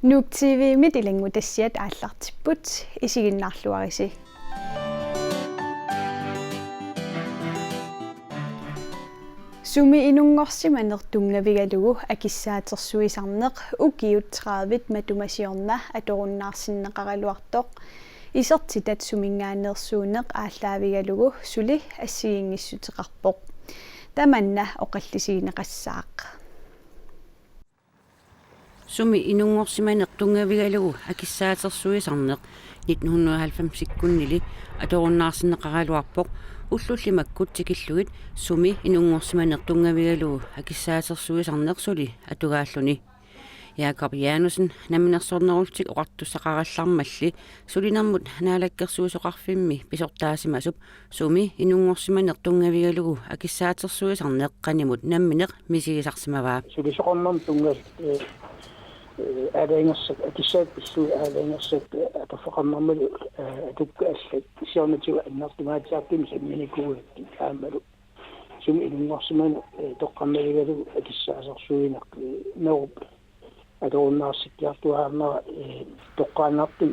Nuuktiiviimit ilangutassiat aallartipput isiginnaarluarisi. Sumi inungorsimanertungavigalugu akissaatersuisarneq ukiut 30 matumasiorna atorunnaarsinneqaraluartoq isertitat sumingaaneersuuneq aallaavigalugu suli assigingissuteqarpoq tamanna oqallisigineqassaaq. Sumi inungorsimanertungavigalugu akissaatersuisarneq 1990-sikkunnili atorunnaarsinneqaraluarpoq ullullimakkut tikillugit sumi inungorsimanertungavigalugu akissaatersuisarneq suli atugaalluni Jakob Janussen naminersornerultik oqartussaqarallarmalli sulinermut naalakkersuusoqarfimmi pisortaasimassup sumi inungorsimanertungavigalugu akissaatersuisarneq qanimut nammineq misigisarsimavaa sulisoqornerm tungas alengersak akissaat pissu alengersak atofaqarnermalu atukka allat siornatigu annertumaatiartim samminikuutti aamalu sumi inungorsimanu toqqarnavigalugu akissaasersuineq nerup atorunnaarsikkiartuaarnera toqqaannartim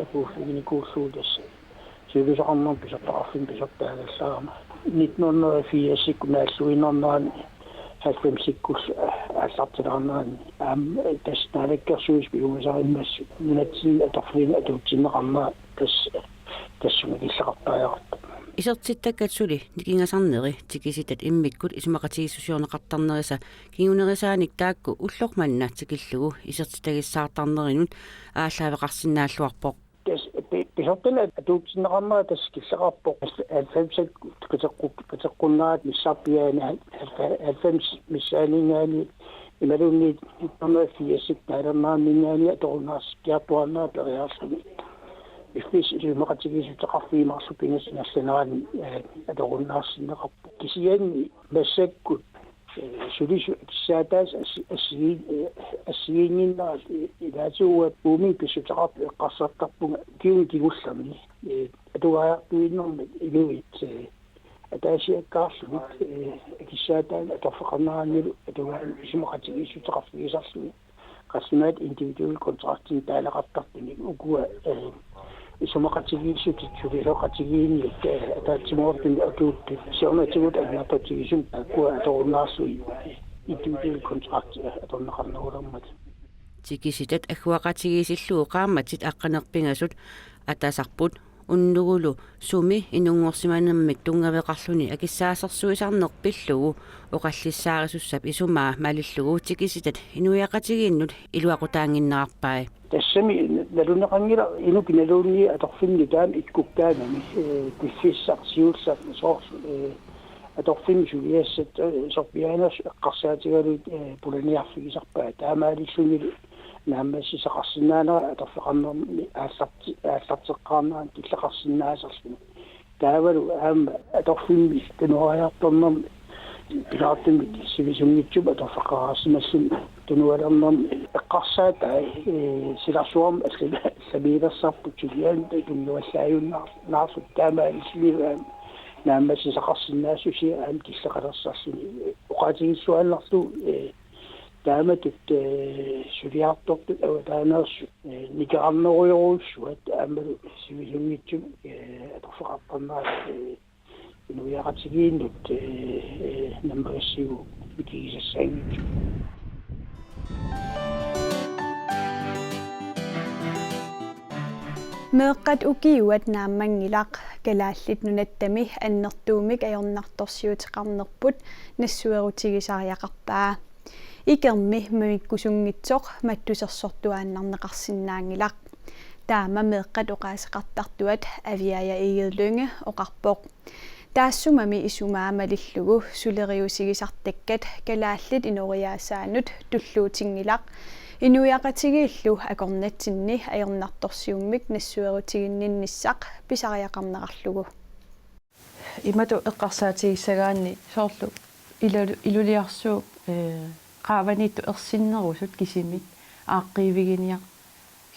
akuuffiginikuulluutas sulisoqornerm pisortaqarfim pisortaagallarama 1984 kunaalluinernerani 90-sikkus аллартилаарнаани таснaalakkersuus пиумасариммассу нунатсин аторфин атуутсиннеқарнаа тассумагиллеқартаажарта Isertittakkat suli nikingasarneri tikisittat immikut isumaqatigissusiorneqartarnerisa kiunnerisaanik taakku ulloqmanna tikillugu isertitagissaartarnerinut ааllaaveqarsinnaalluarpoq писортана атуутсиннеқарнаа таскиллеқарпоқ 90 qiteqqunnaat missarpiaana 90 missaaningaani imalunni 1984 naalernaarningaani atorunnaarsikkiartuarnaa periaarluni ifis ilumaqatigisutaqarfiimaarlupingas nallaneraani atorunnaarsinneqarpoq kisianni massakkut sulisu kissaataas assigiinginnaat ilaatuuat puumi pisutaqarpu eqqarsartarpunga kiun kigullerni atugaartuinnermit iluit ataasiakkaarlunit kissaataan atorfaqarneraannilu atugaan isumaqatigisutaqarfigisarluni qassimaat individual contracting taalaqartartuni ukua isumaqatigissutit sulisoqatigiinni ataatsimortuni atuutti siornatigut annertotigisum akkua atorunnaarlui individual contract atorneqarnerulermat tikisitat agguaqatigisilluu qaammatit aqqanerpingasut atasarput unnugulu sumi inungorsimanermik tungaveqarluni akissaasersuisarneq pillugu oqallissaarissussap isumaa malillugu tikisitat inuiaqatigiinnut iluaqutaanginnerarpai тассами налунеқангила инукиналуунни аторфинни таам иккуктаанами тиффиссарсиулсар соорс аторфинни сулиассат сорпианас эққарсаатигалут пуланиарфигисарпаа таамаалиллуни наамассисақарсинаанера аторфеқарнерми ааллартеққарнеран киллеқарсинаасерлуни таавалу аама аторфинни тануариарторнерми пилаартимми сивисунгитсуп аторфеққараассималлуни tunualernermi eqqarsaata silarsuarm sabiilersarput suliaan tunnuallaajunnaarnaarlut taamaalilluaam naammassisaqarsinnaassusi aam killeqalersarluni oqaatigissuaallarlu taamatut suliaartortut awataaneersu nikararneruyoruussuat aamalu sivisungitsum atorfeqartarnaat inuiaqatigiinnut nammaгассигу mikigissassaangitsu meeqqat ukiuat naammangilaq kalaallit nunattami annertuumik ajornartorsiuteqarnerput nassuerutigisariaqarpaa ikermi mamikkusungitsoq mattusersortuaannarneqarsinnaangilaq taama meeqqat oqaaseqartartuat aviaya igedlunge oqarpoq taassumami isumaamalillugu suleriusigisartakkat kalaallit inoriaasaanut tulluutingilaq inuiaqatigiillu akornatsinni ajornartorsiummik nassuerutiginninnissaq pisariaqarneqarlugu imatu eqqarsaatigisagaanni soorlu iluliarsuup qaavanittu ersinnerusut kisimi aaqqiiviginiaq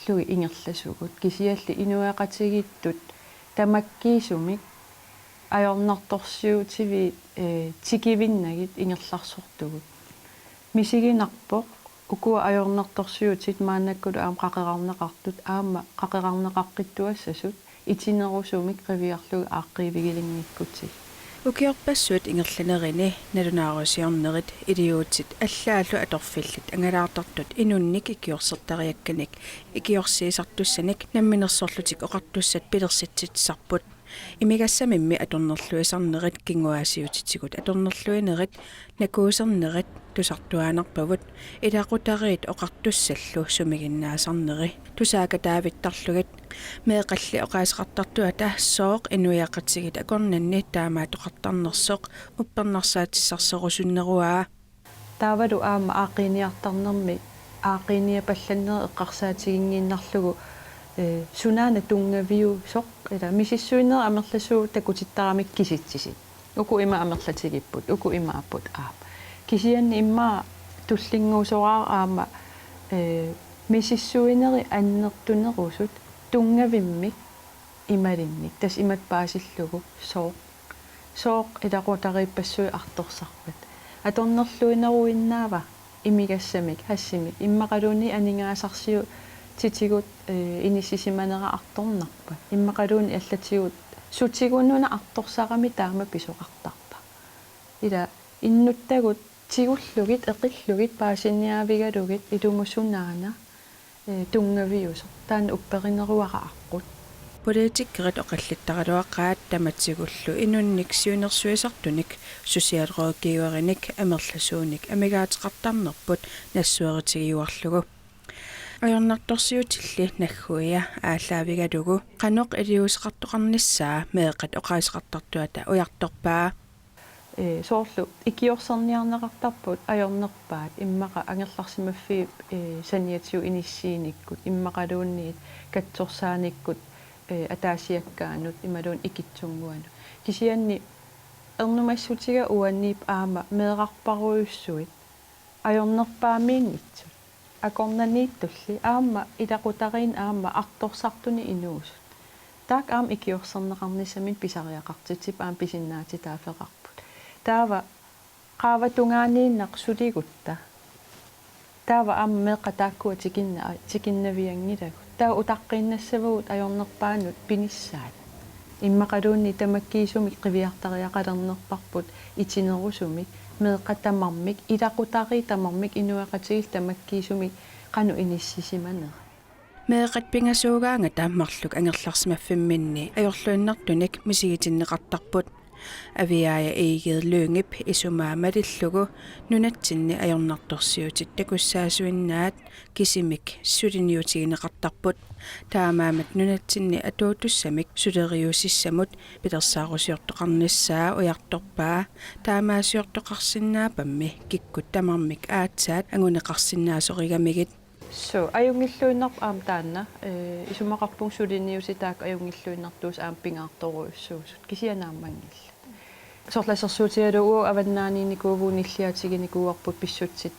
lugi ingerlasugut kisialli inuiaqatigiittut tamakkiisumik ajornartorsiutivi tikivinnagit ingerlarsortugut misiginarpoq ukua ajornertorsiutit maannakkulu aam qaqerarneqartut aamma qaqerarneqaqqittuassasut itinerusumik riviarlugu aaqqivigilingikkutit ukiorpassuut ingerlanerini nalunaarusiornerit idiuutit allaallu atorfillit angalaartartut inunnik ikiorsertariakkanik ikiorsiisartussanik namminersorlutik oqartussat pilersitsitsarput imigassamimmi atornerluisarnerit kinguasiutitikut atornerluinerit nakuusernerit tusartuanarpavut ilaqutariit oqartussallu sumiginnaasarneri tusaakataavittarlugat meeqalli oqaasqartartua taassooq inuiaqatigit akornanni taamaatoqartarnersoq uppernarsaatissarsorosunneruaa taavalu aamma aaqiiniartarnermi aaqiiniapallaneri eqqarsaatigingiinnarlugu sunaana tungaviu soq ila misissuineri amerlasuu takutittarami kisitsisit uku ima amerlatigipput uku ima apput aap kisianni immaa tullinguusoraa aamma misissuineri annertunerusut tungavimmik imalinnik tas imat paasillugu sooq ilaqutariippassui artorsarpat atornerluineruinnaava imigassamik hassimi immaqaluni aningaasarsiu titigut inissisimanera artornarpa immaqaluni allatigut sutigununa artorsaqami taama pisoqartarpa ila innuttagut tigullugit eqillugit paasinniaavigalugit ilumusunaana tungaviuso taan upperineruara aqqut poliitikkerit oqallittaraluaqaat tamatsigullu inunniksiunersuisartunik sosiaalrookiuarinik amerlasuunik amigaateqartarnerput nassuaritigiuarlugu ajornartorsiutilli nagguia ааллаавигалугу qanoq iliuseqartoqarnissaa meeqat oqaisqartartuata ujartorpaa soorlu ikiorserniarneqartarput ajornerpaat immaqa angerlarsimaffi saniatiu inissiinikkut immaqaluunniit katsorsaaниkkut ataasiakkaanut imaluun ikitsunguanu kisianni ernumassutiga uanniip aama meeqarparuissuit ajornerpaamiinnitsu akornaniittulli aamma ilaqutariin aamma artorsartuni inuusut taak aam ikiorserneqarnissamin pisariaqartitip aam pisinnaati taafeqarput taava qaawatungaaniinnaq suligutta taava aam meeqa taakkua tikinnaviangilagu taa utaqqinnassavagut ajornerpaanut pinissaat immaqaluunni tamakkiisumik qiviartariaqalernerparput itinerusumik meeqa tamarmik ilaqutari tamarmik inuaqatigil tamakkiisumik qanu inississimanera meeqat pingasuugaanga taammarluk angerlarsimaffimminni ajorluinnartunik misigitinneqartarput aviaaya iigeerluungip isumaamalillugu nunatsinni ajornartorsiutit takussaasuinnaat kisimik suliniutigineqartarput taamaamat nunatsinni atuutussamik suleriusissamut pilersaarusiortoqarnissaa ujartorpaa taamaasiortoqarsinnaapammi kikkut tamarmik aatsaat anguneqarsinnaasoqigamigit so ajungilluinnerp aam taanna isumaqarpung suliniusitaak ajungilluinnertuus aam pingaartoruissuusut kisianaamangilla sorlasersuutigalugu avannaaniinikuuvuunilliatiginikuuarput pissutsit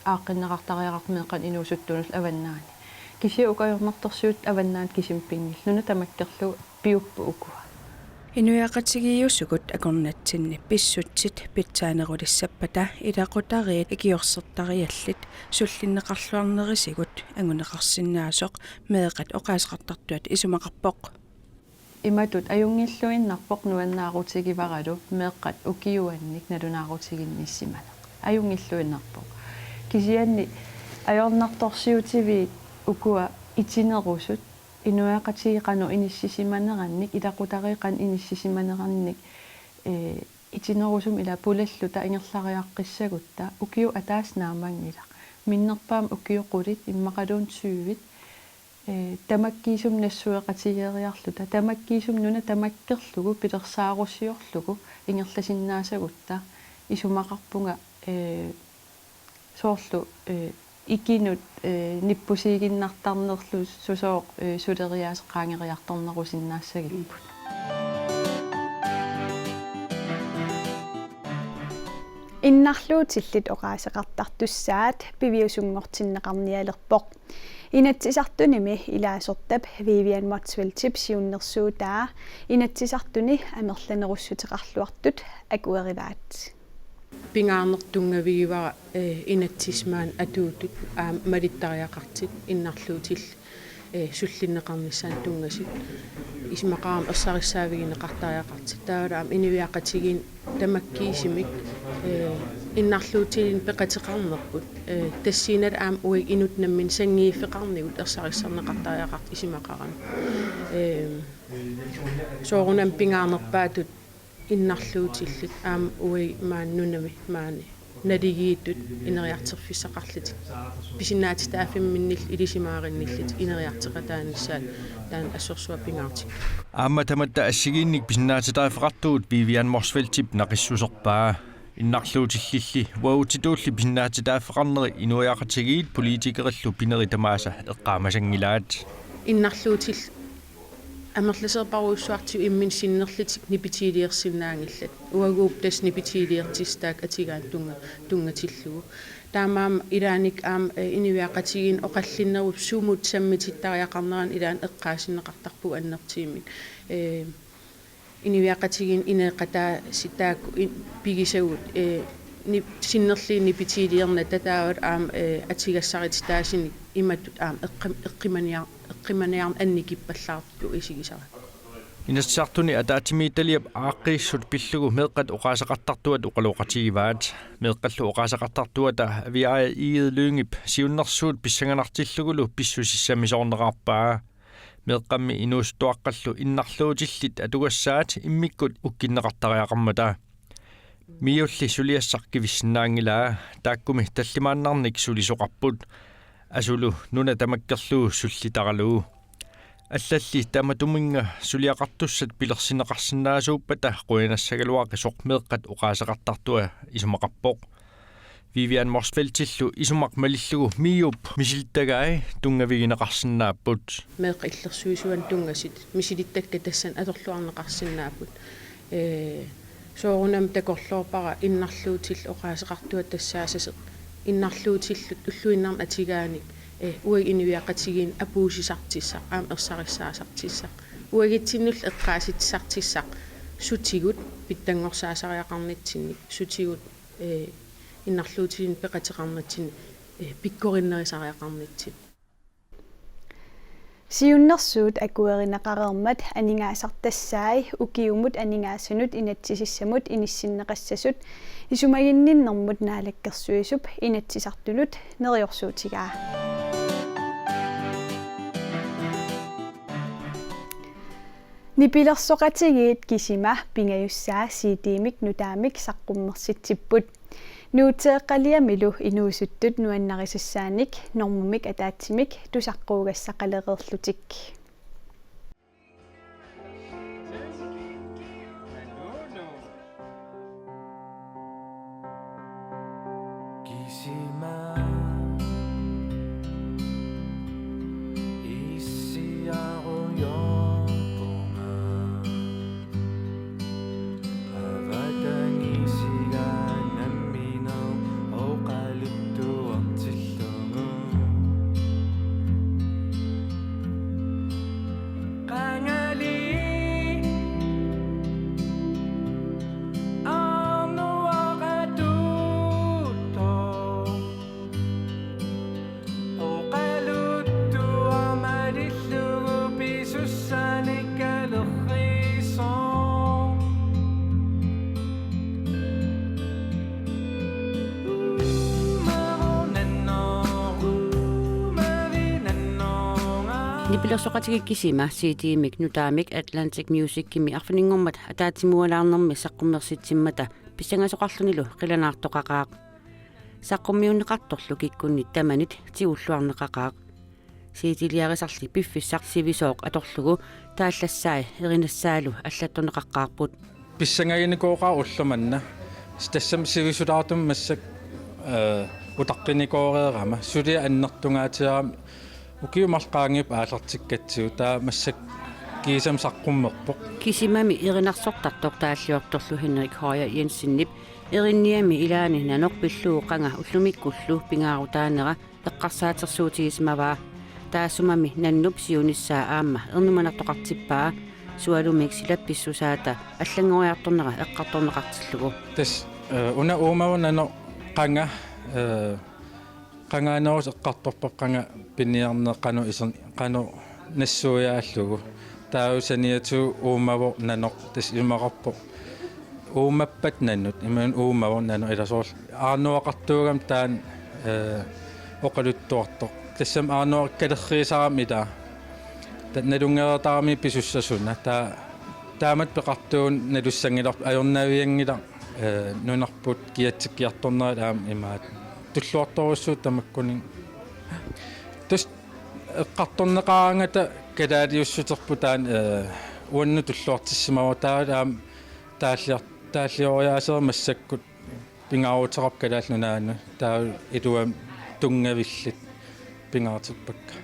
aaqqinneqartariaqarmeeqan inuusuttunul avannaani kisia ukajornertorsiut avannaat kisimpingil nuna tamakkerlu piuppu ukua inuiaqatigiussukut akornatsinni pissutsit pitsaanerulissapata ilaqutariit ikiorsertariallit sullinneqarluarnerisigut anguneqarsinnaasoq meeqat oqaasqartartuat isumaqarpoq imatut ajungilluinnarpoq nuannaarutigivaralu meeqqat ukiuannik nalunaarutigиннissimana ajungilluinnarpoq kisianni ajornartorsiutivi ukua itinerusut inuaqatigiqanu inississimanerannik ilaqutariqan inississimanerannik itinerusum ila pulalluta ingerlariaqqissagutta ukiu ataasnaamangila minnerpaam ukiu qulit immaqaluun syyvit tamakkiisum nassueqatigeriarluta tamakkiisum nuna tamakkerlugu pilersaarussiorlugu ingerlasinnaasagutta isumaqarpunga soorlu ikinut nippusiiginnartarnerlu susooq suleriaaseqaangeriartornerusinnaassagipпут innarluutillit oqaaseqartartussaat piviusungortinneqarnialerpoq inatsisartunimi ilaasortap Vivian Motswell siunnersuutaa inatsisartuni amerlanerussutiqarluartut akuerivaat pingaarnertungavigivara inatsismaan atuutut malittariaqartit innarluutil sullinneqarnissaan tungasit ismaqaram ersarissaavigineqartariaqartit taalaam iniviaqatigin tamakkiisimik innarluutilin peqatiqarnerput tassiinat aam uig inutnammin sangiiffeqarnigut ersarissarneqartariaqart isimaqaram soorunam pingaarnerpaatut innarluutillit aam uig maannunami maani nadigiittut ineriarterfissaqarlit pisinnaatitaaffimminnil ilisimaarinnillit ineriarteqataannissaat taan assorsua pingaartik aamma tamatta assigiinnik pisinnaatitaaffeqartuut Vivian Morsfeldtip naqissuserpaa innarluutillilli uautituulli pisinnaatitaaffeqarneri inuiaqatigiit politiikerillu pineri tamaasa eqqaamasanggilaat innarluutil амерласерпаруйссуартиу иммин синнерлитик нипитилиерсиннаангилlat уагууп тас нипитилиертистаак атигаан тунгатиллугу таамаама илааник аам инивиақатигин оқаллиннеруп суумут саммититтариақарнеран илаан эққаасиннеқартарпу аннертиимик инивиақатигин инеқатаа ситаакку пигисагут синнерли нипитилиерна татаават аам атигассарит таасиник иматтут аам эққиманиарн анникиппаллаарту исигисара Inatsartuni ataatimiittaliap aaqqissut pillugu meeqqat oqaasaqartartuat uqaluqatigivaaat meeqqallu oqaasaqartartuata aviaaya iidlyungip siunnersuut pissanganartillugulu pissusissamisoornerarpaa meeqqammi inuustuaqqallu innarluutillit atugassaat immikkut ukkinneqartariaqarmata miulli suliassarkivissinnaangilaa taakkumi tallimaannarnik sulisoqarput asulu nuna tamakkerluu sullitaralu аллалли таматуминга сулиақартуссат пилерсинеқарсинаасууppата қуинассагалуақисоқ меэққат оқаасеқартартуа исумақарпоқ Vivian Morsfeldtillу исумақ малиллугу миуп мисилтагаи тунгавигинеқарсинааппут меэқиллерсуисуан тунгасит мисилиттакка тассан аторлуарнеқарсинааппут соорунам такорлоорпара иннарлуутил оқаасеқартуа тассаасасеқ иннарлуутиллут уллуиннарн атигааник уаг инивиақатигин апуусисартиссақ аам ерсариссаасартиссақ уагитсиннул эққааситсартиссақ сутигут питтангорсаасариақарнитсинник сутигут иннарлуутилин пеқатеқарнатсин пиккориннерисариақарнитсин сиуннэрсуут акуеринеқарермат анингаасартассаи укиумут анингаасанут инатсисиссамут иниссиннеқассасут исумагинниннэрмут наалаккерсуисуп инатсисартунут нериорсуутигаа нипилерсоқатигиит кисима пингаюссаа сиитиимик нутаамик саққуммерситсиппут нуутеэққалиамилу инуусуттут нуаннарисассааник нормумик атаатсимик тусаққуугассақалереерлутик Nipilorsoqatigikisima siitiimik nutaamik Atlantic Music kimi arfuningormat ataatimualaarnermi saqqummersittimmata pissangasoqarlunilu qilanaartoqaqaaq saqqummiunneqartorlu kikkunnit tamanit tiulluarneqaqaaq siitiliarisarli piffissaq sivisooq atorlugu taallassaai erinassaalu аллаттунеқаққаарпут писсангаинекооqaa уллуманна тассам сивисулаартум массак утаққиникоореерама сулиа аннертунгаатиарами укиумарлqaangip аалертиккатсиу таа массак кисам саққуммерпоқ кисимами еринарсортартор тааллиорторлу Henrik Høyer Jensenнip еринниами илаани нанор пиллууқанга уллумиккуллу пингаарутаанера эққарсаатерсуутигисмаваа таассумами наннуп сиуниссаа аама ернуманартоқартиппаа суалумик силапписсусаата аллангориарторнера эққарторнеқартиллугу тас una umaunano qanga qangaanoos eqqartorpoq qanga pinniarneqqanu ison qanu nassuuyaаллугу таусаниату уумаво нанеқ тас имақарпо уумаппат наннут иман уумаво нано иласоор аарнуақартуугам таан оқалуттуартоқ тассам аарнуақ калерриисарами таа танналунгератарами писуссасуна таа таамат пеқартуун налуссангилар ajornaviangila нунарпут киатсиккиарторнерат аам имаат туллуарторуссуут тамаккунин тус эққарторнеқарангата калаалиуссутерпутаан уанну туллуартиссимава таалаам тааллиориаасер массаккут пингаарутеқар калаалнунаанну таа илуам тунгавиллит пингаартерпакка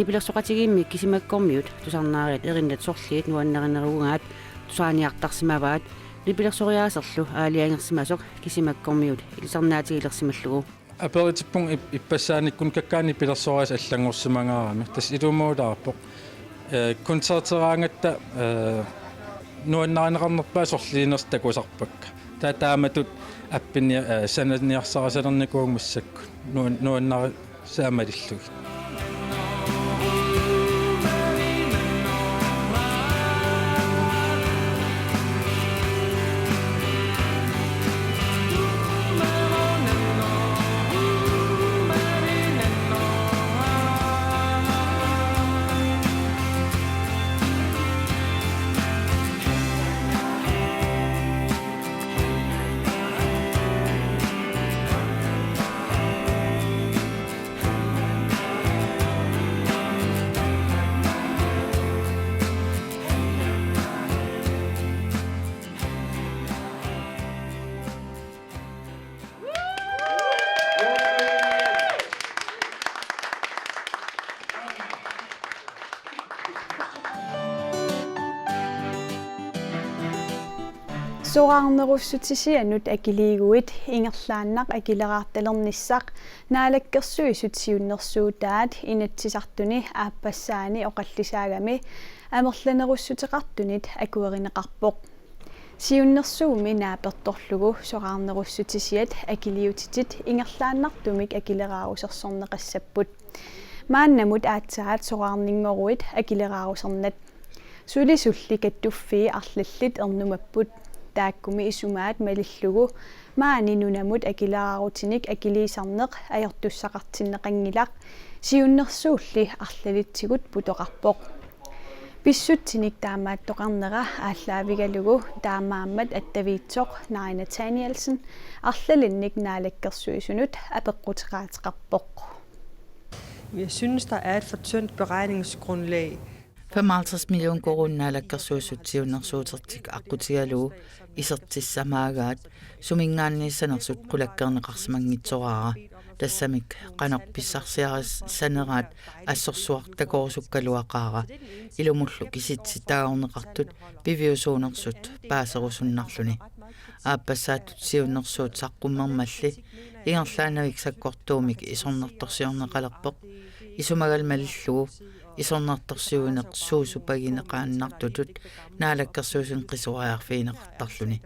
Nipilersoqatigimmi kisimakkormiut tusarnaariat erinnet sorliit nuannerinneruungaat tusaaniartarsimavaat nipilersoriaaserlu aaliangersimasoq kisimakkormiut ilisarnaatigilersimallugu аперитиппун иппассааниккун каккаани пилерсориас аллангорсимангаарами тас илумуулаарпоқ концертераангатта нуаннааринеқарнерпаа сорлиинерс такусарпакка тааматут аппини сананиарсарасалерникууг массакку нуаннаари саамалиллуги Soraarnerussutisianut akiliiguit ingerlaannaq akileraartalernissaq naalakkersuisut-siunnersuutaat inatsisartuni aappassaani oqallisaagami amerlanerussuteqartunit akuerineqarpoq siunnersuumi naapertorlugu soraarnerussutisiat akiliutitit ingerlaannartumik akileraarusersorneqassapput maannamut aatsaat soraarningoruit akileraarusernet sulisulli kattuffii arlallit ernumapput taakkumi isumaat malillugu maani nunamut akilaarutinik akiliisarneq ajertussaqartinneqangilaq siunnersuulli arlalitigut putoqarpoq pissuttinik taamaattoqarnera ааllaavigalugu taamaammat attaviitsoq Nari Nathanielsen arlalinnik naalakkersuisunut apeqquteraatеqarpoq. Jeg synes, der er et for tyndt beregningsgrundlag. 55 million koronaalakkersuissutsiunnersuutertik aqutigalugu isertissamaagaat sumingaannissanersut qulakkerneqarsimangitsoraara tassamik qanorpissarsiaris saneraat assorsuartakorsukkaluaqaara ilumullu kisitsitaaorneqartut piviusuunersut paaserusunnarluni aappassaatut siunnersuut saqqummermalli ingerlaanavik sakkortuumik isornertorsiorneqalerpoq isumagalmalillugu isornertorsiuineq suusupagineqaannartutut naalakkersuusun qisuariarfiineqartarluni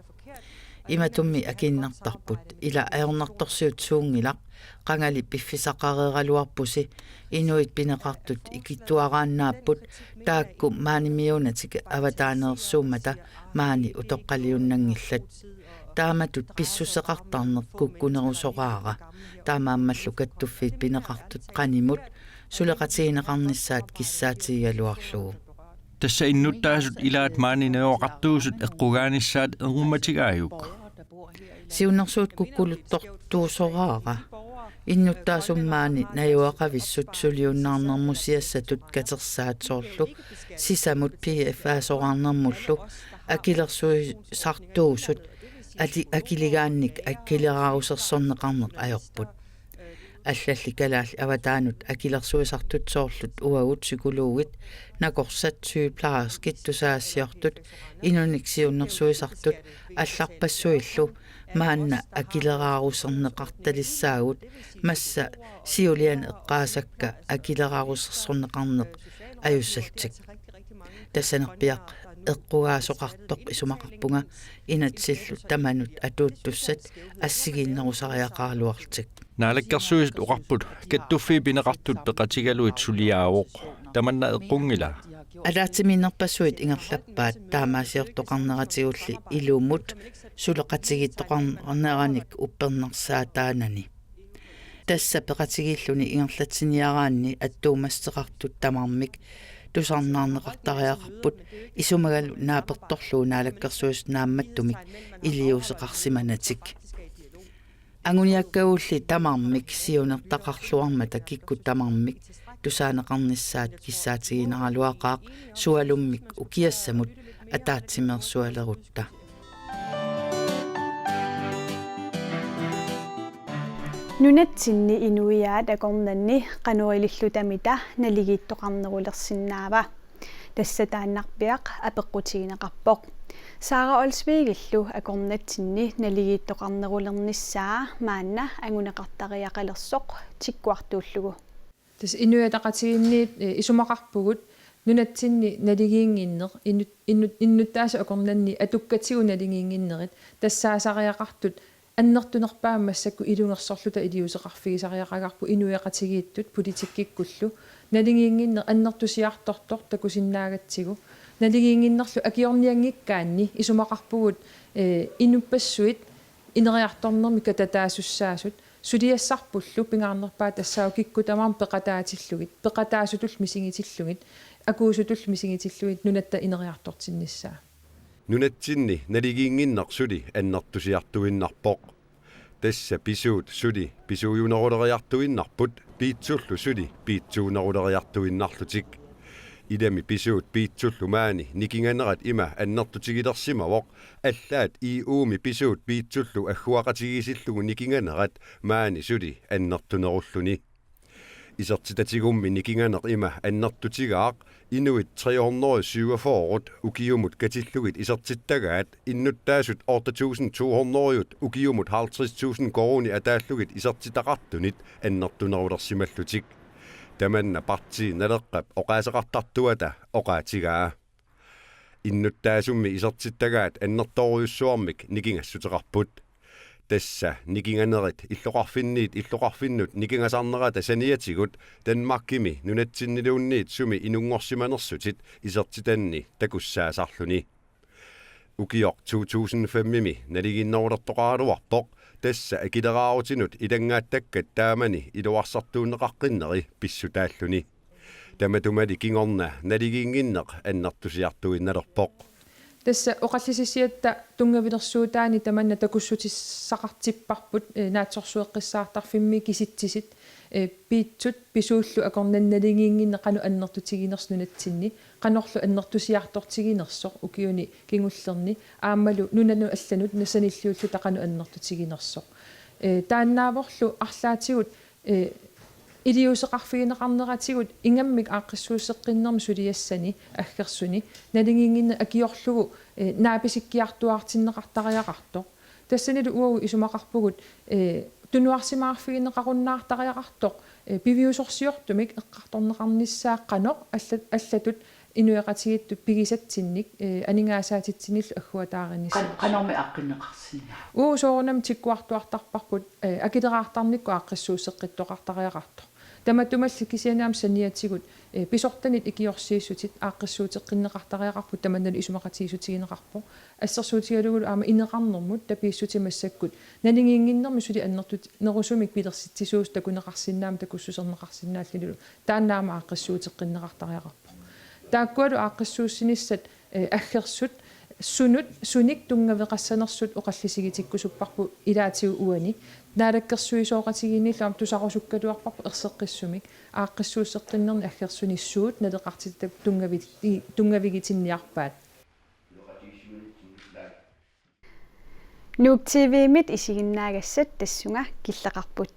imatummi akinnartarput ila ajornertorsiut suungilaq qangali piffisaqareeraluarpusi inuit pineqartut ikittuaraannaapput taakku maanimiunatik avataaneersuumata maani utoqqaliunnangillat taamatut pissuseqartarneq kukkunerusoraara taamaammallu kattuffiit pineqartut qanimut suleqatiineqarnissaat kissaatigaluarlugu tassa innuttaasut ilaat maanineoqartuusut eqqugaanissaat erumatigaayuk siunnersuut kukkuluttortuusoraara иннуттаасуммаани наюақависсут сулиуннаарнэрмусиассатут катерсаатсоорлу сисамут PF-аасораарнэрмуллу акилерсуисартуусут акилигаанник аккилераарусерсорнеқарнеқ аёрпут аллалли калаалли аватаанут акилерсуисартут соорлут уагут сикулуугит накорсат сюйплаарскит тусаассиортут инуниксиуннэрсуисартут алларпассуиллу маанна акилераарусернеқарталиссаагут масса сиулиан эққаасакка акилераарусерсорнеқарнеқ аюссалтик тассанерпиақ эққугаасоқартоқ исумақарпунга инатсиллу таманут атууттуссат ассигииннерусариақаалуартик наалаккарсуисут оқарпут каттуффи пинеқартут пеқатигалуит сулиаавоқ таманна эққунгила алаатиминерпассуит ингерлаппаат таамаасиортоқарнератигулли илууммут сулеқатигиттоқарнераник уппернерсаатаанани тасса пеқатигииллуни ингерлатсиниараанни аттуумассеқартут тамармик тусарнаарнеқартариақарпут исумагалу нааперторлуу наалаккерсуис наамматтумик илиусеқарсиманатик ангуниаккаулли тамармик сиунертақарлуармата киккут тамармик тусаанеқарниссаат киссаатигинералуақаақ суалуммик укиассамут атаатсимерсуалерутта нунатсинни инуиаат акорнанни кануилиллутамита налигииттоқарнерулерсиннаава тассатааннарпиақ апеққутигинеқарпоқ Sara Olsvigillu акорнатсинни налигииттоқарнерулерниссаа маанна ангунеқартариақалерсоқ тиккуартууллугу тас инуятақатигинниит исумақарпугут нунатсинни налигиингиннеқ иннуттааса акорнанни атуккатигу налигиингиннерит тассаасариақартут аннертунерпаамассакку илунгерсорлута илиусеқарфигисариақагарпу инуяқатигииттут политиккиккуллу налигиингиннер аннертусиартортор такусиннаагатсигу налигиингиннерлу акиорниангиккаанни исумақарпугут инуппассуит инериарторнерми кататаасуссаасут сулиассарпуллу пингаарнерпаа тассаау киккутамаам пеқатаатиллугит пеқатаасутул мисигитиллугит акуусутул мисигитиллугит нунатта инериартортинниссаа нунатсинни налигиингиннарсули аннертусиартуиннарпоқ тасса писуут сули писуюнерулериартуиннарпут пиитсуллу сули пиитсуунерулериартуиннарлутик идами писуут пиитсуллу маани никинганерат има аннертутигилерсимавоқ аллаат ууми писуут пиитсуллу аггуақатигисиллугу никинганерат маани сули аннертунеруллуни исертитатигумми никинганер има аннертутигаақ Inuit 347 ukiumut katillugit isertittagaat innuttaasut 8200 ukiumut 50.000 koruni ataallugit isertitaqartunit annertunerulersimallutik tamanna parti naleqqap oqaaseqartartuata oqaatigaa innuttaasummi isertittagaat annertoruyussuarmik nikingassuteqarput tassa nikinganerit illoqarfinnut nikingasarnerata saniatigut Danmarkimi nunatsinniluunniit sumi inungorsimanersutit isertitanni takussaasarluni ukior 2005mi naliginnerulertoqaaluarpoq tassa akileraarutinnut ilangaatakkat taamani iluarsartuunneqaqqineri pissutaalluni tamatumali kingorna naligiinginneq annertusiartuinnalerpoq тасса оқаллисисиатта тунгавилерсуутаани таманна такуссутиссақартиппарпут наатсорсуэққиссаартарфимми киситсисит пиитсут писууллу акорнанналигиингинне қану аннертутигинерснунатсинни қанорлу аннертусиартортигинерсоқ укиуни кингуллерни ааммалу нунану алланут насаниллиуллу тақану аннертутигинерсоқ тааннааворлу арлаатигут илиусеқарфигинеқарнератигут ингаммик ааққиссуусеққиннерми сулиассани аггерсуни налигингинна акиорлугу нааписиккиартуаартиннеқартариақарто тассанилу уагу исумақарпугут тунуарсимаарфигинеқаруннаартариақарто пивиусорсиортумик эққарторнеқарниссааққано аллатут инуяқатигитту пигисатсинник анингаасаатитсиниллу аггуатааринис канорми аққиннеқарсиниа соорнам тиккуартуартарпарпут акилераартарникку ааққиссуусеққиттоқартариақарто таматумалли кисианаам саниатигут писортанит икиорсииссутит ааққиссуутеққиннеқартариақарпут таманнали исумақатигисутигинеқарпо ассерсуутигалугулу аама инеқарнэрмут тапииссутимассаккут налингингиннэрми сули аннертут нерусумик пилерситсисуус такунеқарсинаам такуссусернеқарсинааллилу тааннаама ааққиссуутеққиннеқартариақарпо тааккуалу ааққиссууссиниссат аггерсут sunik tungaveqassanersut oqallisigitikkусуппарпу илаатигу уани наалаккерсуисооqatigiinnillaam tusaqusukkaluarparpu erseqqissumik aaqqissuusseqqinnerni аггерсунissuut налеқартиттак тунгавигитинниарпаат Nuuk TV-mit isiginnaaгассат тассунга киллеқарпут